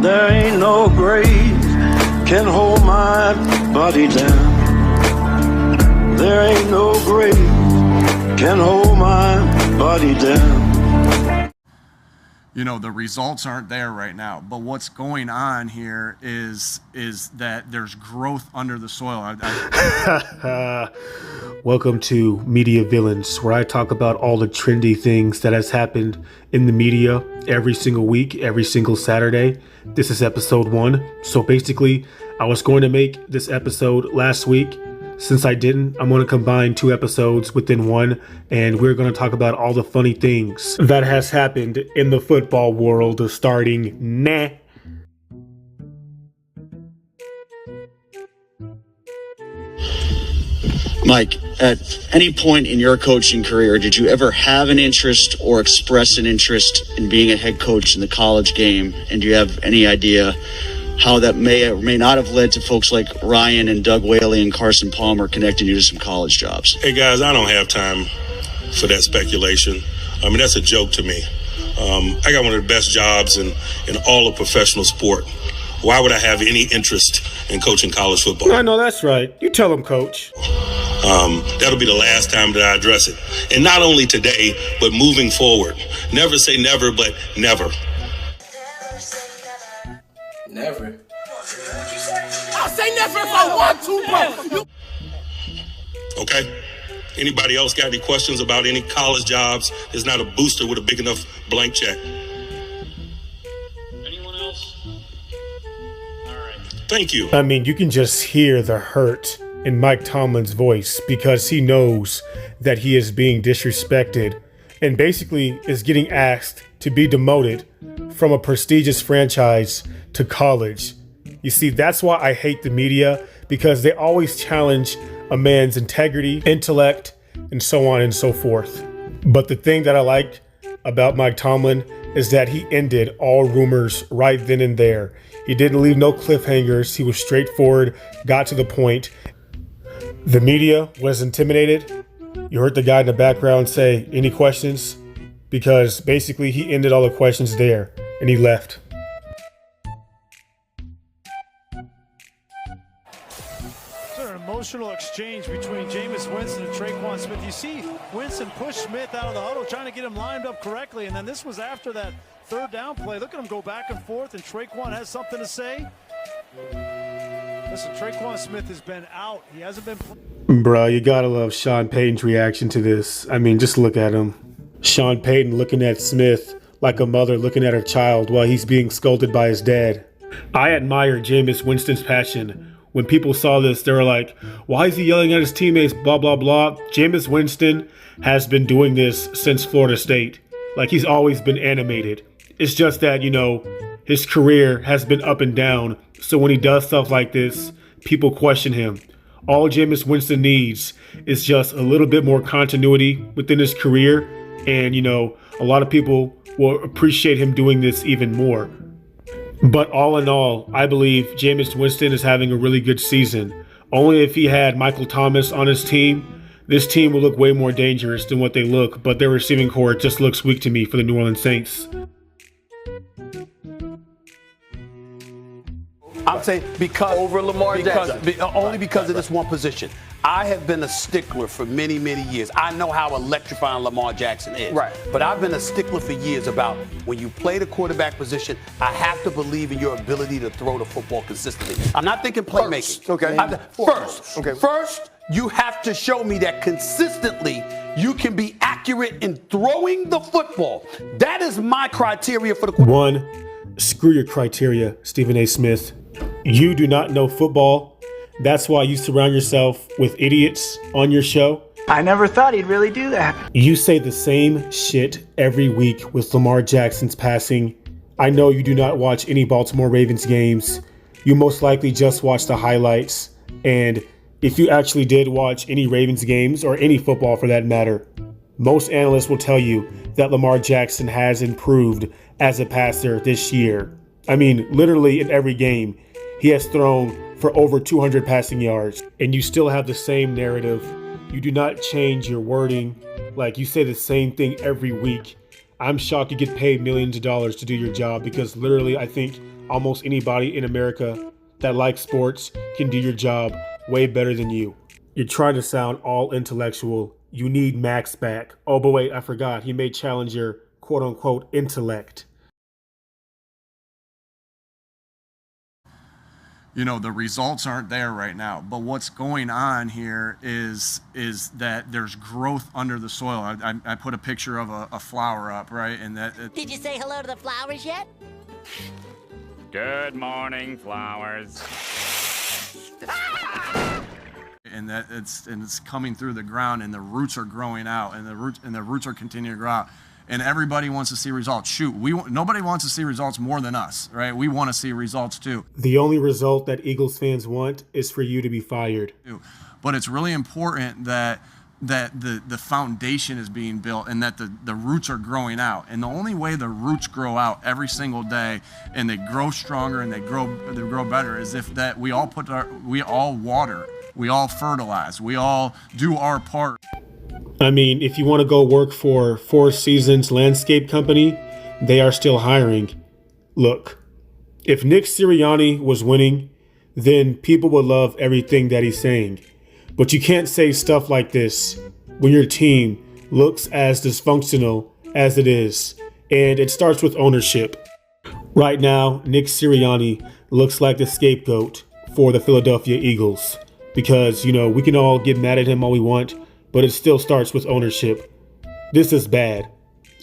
There ain't no grave can hold my body down. There ain't no grave can hold my body down. You know, the results aren't there right now, but what's going on here is that there's growth under the soil. Welcome to Media Villains, where I talk about all the trendy things that has happened in the media every single week, every single Saturday. This is episode 1. So basically, I was going to make this episode last week. Since I didn't, I'm going to combine 2 episodes within one, and we're going to talk about all the funny things that has happened in the football world starting now. Mike, at any point in your coaching career, did you ever have an interest or express an interest in being a head coach in the college game? And do you have any idea how that may or may not have led to folks like Ryan and Doug Whaley and Carson Palmer connecting you to some college jobs? Hey, guys, I don't have time for that speculation. I mean, that's a joke to me. I got one of the best jobs in all of professional sport. Why would I have any interest in coaching college football? I know that's right. You tell him, Coach. That'll be the last time that I address it. And not only today, but moving forward. Never say never, but never. Never. I'll say never if I want to, bro. Okay? Anybody else got any questions about any college jobs? There's not a booster with a big enough blank check. Anyone else? All right. Thank you. I mean, you can just hear the hurt in Mike Tomlin's voice because he knows that he is being disrespected and basically is getting asked to be demoted from a prestigious franchise to college. You see, that's why I hate the media, because they always challenge a man's integrity, intellect, and so on and so forth. But the thing that I liked about Mike Tomlin is that he ended all rumors right then and there. He didn't leave no cliffhangers. He was straightforward, got to the point. The media was intimidated. You heard the guy in the background say, "Any questions?" Because basically he ended all the questions there and he left. Emotional exchange between Jameis Winston and Traquan Smith. You see Winston push Smith out of the huddle, trying to get him lined up correctly, and then this was after that third down play. Look at him go back and forth, and Traquan has something to say. Listen, Traquan Smith has been out. He hasn't been... Bro, you gotta love Sean Payton's reaction to this. I mean, just look at him. Sean Payton looking at Smith like a mother looking at her child while he's being scolded by his dad. I admire Jameis Winston's passion. When people saw this, they were like, why is he yelling at his teammates, blah, blah, blah. Jameis Winston has been doing this since Florida State. Like, he's always been animated. It's just that, you know, his career has been up and down. So when he does stuff like this, people question him. All Jameis Winston needs is just a little bit more continuity within his career. And, you know, a lot of people will appreciate him doing this even more. But all in all, I believe Jameis Winston is having a really good season. Only if he had Michael Thomas on his team, this team would look way more dangerous than what they look. But their receiving core just looks weak to me for the New Orleans Saints. I'm saying because Over Lamar Jackson. Only because of this one position. I have been a stickler for many, many years. I know how electrifying Lamar Jackson is. Right. But I've been a stickler for years about when you play the quarterback position, I have to believe in your ability to throw the football consistently. I'm not thinking playmaking. First, you have to show me that consistently you can be accurate in throwing the football. That is my criteria for the quarterback. 1, screw your criteria, Stephen A. Smith. You do not know football. That's why you surround yourself with idiots on your show. I never thought he'd really do that. You say the same shit every week with Lamar Jackson's passing. I know you do not watch any Baltimore Ravens games. You most likely just watch the highlights. And if you actually did watch any Ravens games, or any football for that matter, most analysts will tell you that Lamar Jackson has improved as a passer this year. I mean, literally in every game, he has thrown for over 200 passing yards, and you still have the same narrative. You do not change your wording. Like, you say the same thing every week. I'm shocked you get paid millions of dollars to do your job, because literally I think almost anybody in America that likes sports can do your job way better than you. You're trying to sound all intellectual. You need Max back. Oh, but wait, I forgot. He may challenge your quote-unquote intellect. You know, the results aren't there right now, but what's going on here is that there's growth under the soil. I put a picture of a flower up, right? And Did you say hello to the flowers yet? Good morning, flowers. and it's coming through the ground, and the roots are growing out, and the roots are continuing to grow out. And everybody wants to see results. Shoot, nobody wants to see results more than us, right? We want to see results too. The only result that Eagles fans want is for you to be fired. But it's really important that the foundation is being built and that the roots are growing out. And the only way the roots grow out every single day and they grow stronger and they grow better is if that we all water, we all fertilize, we all do our part. I mean, if you want to go work for Four Seasons Landscape Company, they are still hiring. Look, if Nick Sirianni was winning, then people would love everything that he's saying. But you can't say stuff like this when your team looks as dysfunctional as it is. And it starts with ownership. Right now, Nick Sirianni looks like the scapegoat for the Philadelphia Eagles. Because, we can all get mad at him all we want, but it still starts with ownership. This is bad.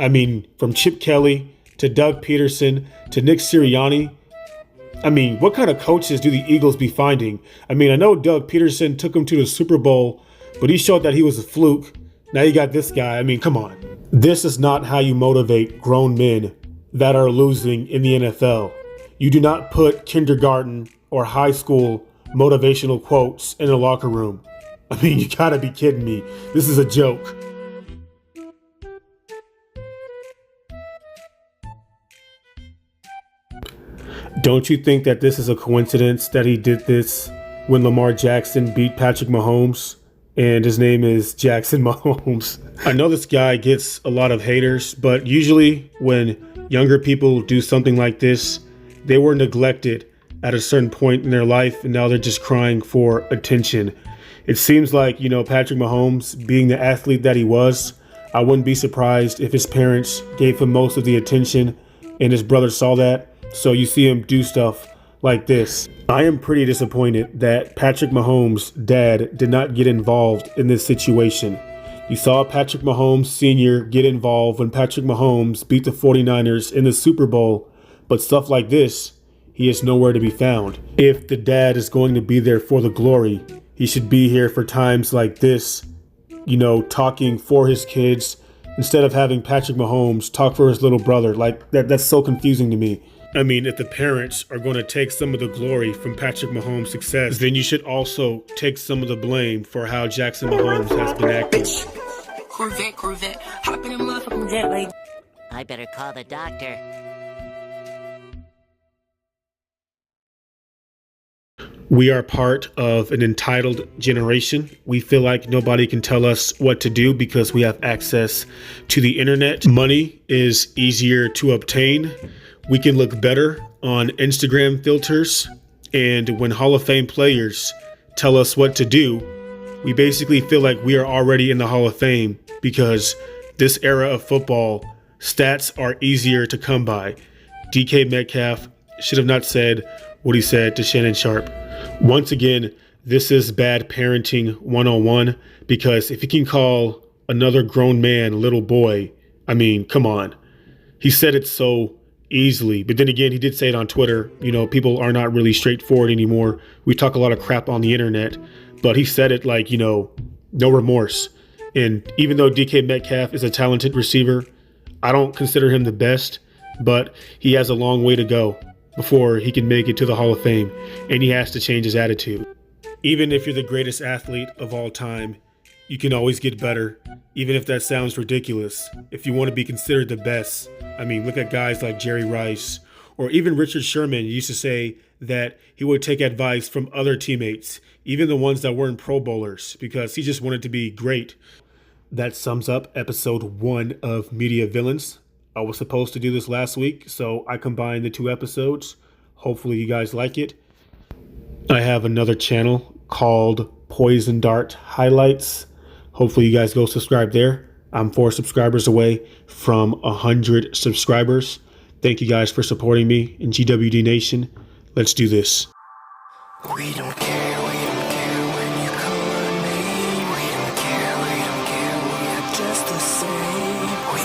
I mean, from Chip Kelly to Doug Peterson to Nick Sirianni. I mean, what kind of coaches do the Eagles be finding? I mean, I know Doug Peterson took him to the Super Bowl, but he showed that he was a fluke. Now you got this guy. I mean, come on. This is not how you motivate grown men that are losing in the NFL. You do not put kindergarten or high school motivational quotes in a locker room. I mean, you gotta be kidding me. This is a joke. Don't you think that this is a coincidence that he did this when Lamar Jackson beat Patrick Mahomes? And his name is Jackson Mahomes. I know this guy gets a lot of haters, but usually when younger people do something like this, they were neglected at a certain point in their life, and now they're just crying for attention. It seems like, Patrick Mahomes, being the athlete that he was, I wouldn't be surprised if his parents gave him most of the attention and his brother saw that. So you see him do stuff like this. I am pretty disappointed that Patrick Mahomes' dad did not get involved in this situation. You saw Patrick Mahomes Sr. get involved when Patrick Mahomes beat the 49ers in the Super Bowl, but stuff like this, he is nowhere to be found. If the dad is going to be there for the glory, he should be here for times like this, talking for his kids instead of having Patrick Mahomes talk for his little brother. Like that's so confusing to me. I mean, if the parents are going to take some of the glory from Patrick Mahomes' success, then you should also take some of the blame for how Jackson Mahomes has been acting. Corvette, hop in a motherfucking jet like. I better call the doctor. We are part of an entitled generation. We feel like nobody can tell us what to do because we have access to the internet. Money is easier to obtain. We can look better on Instagram filters. And when Hall of Fame players tell us what to do, we basically feel like we are already in the Hall of Fame because this era of football, stats are easier to come by. DK Metcalf should have not said what he said to Shannon Sharp. Once again, this is bad parenting 101 because if you can call another grown man little boy, I mean, come on. He said it so easily, but then again, he did say it on Twitter. People are not really straightforward anymore. We talk a lot of crap on the internet, but he said it like, no remorse. And even though DK Metcalf is a talented receiver, I don't consider him the best, but he has a long way to go before he can make it to the Hall of Fame, and he has to change his attitude. Even if you're the greatest athlete of all time, you can always get better, even if that sounds ridiculous. If you want to be considered the best, I mean, look at guys like Jerry Rice, or even Richard Sherman used to say that he would take advice from other teammates, even the ones that weren't Pro Bowlers, because he just wanted to be great. That sums up episode 1 of Media Villains. I was supposed to do this last week, so I combined the 2 episodes. Hopefully you guys like it. I have another channel called Poison Dart Highlights. Hopefully you guys go subscribe there. I'm 4 subscribers away from 100 subscribers. Thank you guys for supporting me in GWD Nation. Let's do this. We don't care when you call our name. We don't care, we are just the same. We